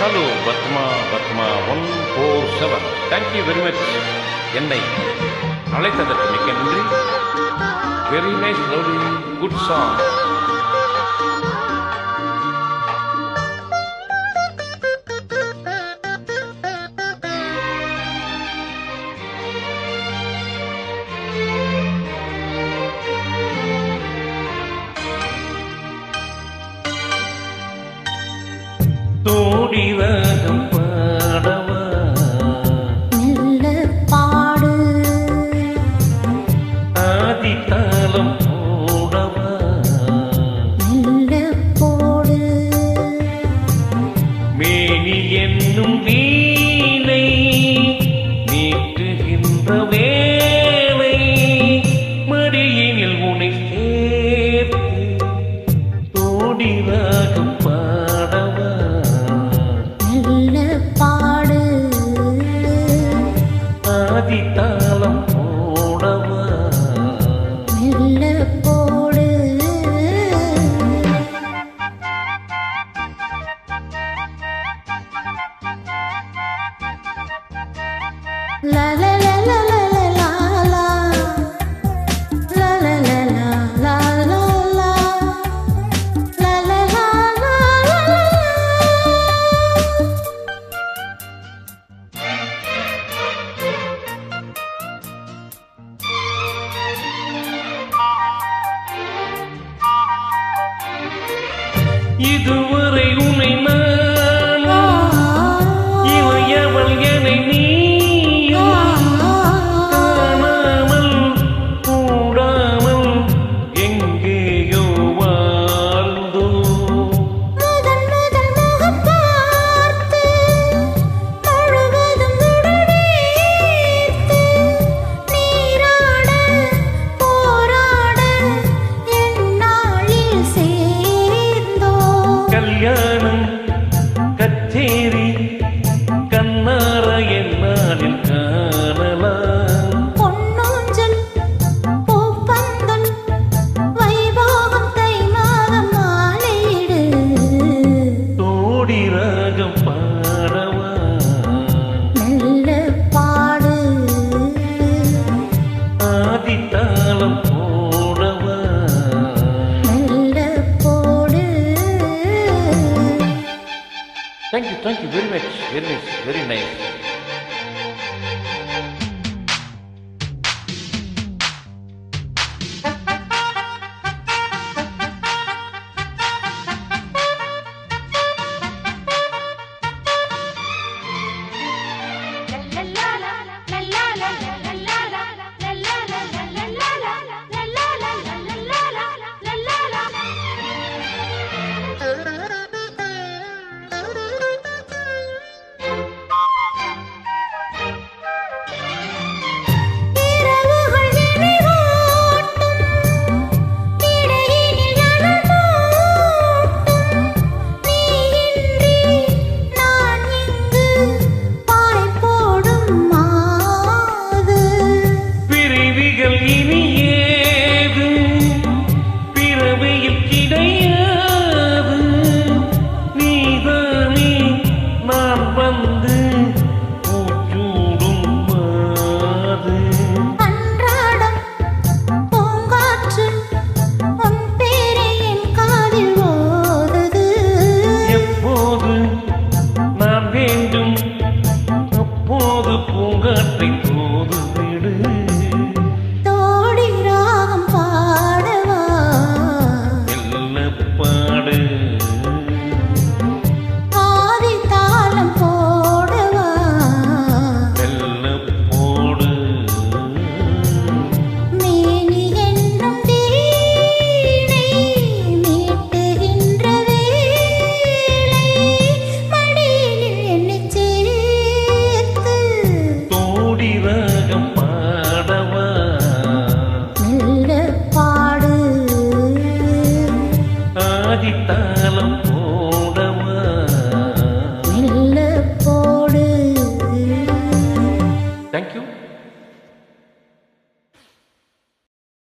Hello Padma Padma 147. Thank you very much. என்னை அழைத்ததற்கு மிக்க நன்றி. Very nice lovely good song. Todi ராகம் பாடவா மெல்ல பாடு ஆதி தாளம் போடவா மெல்ல போடு மேனி என்னும் வீணை நீட்டுகின்ற வேளை மடியினில் உனை சேர்த்து தோடி ராகம் பாடவா மெல்ல பாடு ஆதி தாளம் போடவா மெல்ல போடு லா லா லா லா லா லா லா லா லா லா லா லா லா லா லா லா இதுவரை உன்னை நானும் இளையவள் என்னை நீயும் காணாமல் கூடாமல் எங்கேயோ வாழ்ந்தோம். முதல் முதல் முகம் பார்த்து முழுவதும் உடனேத்து நீராட போராட எந்நாளில் சேர்ந்தோம். கல்யாணம் கச்சேரி கண்ணார என்னாலில் காணலாம். பொன்னூஞ்சல் பூப்பந்தல் வைபோகம் தை மாதம் மாலையிடு தோடி ராகம் பாடவா மெல்ல பாடு ஆதி தாளம் போடவா மெல்ல போடு thank you very much. Very nice very nice.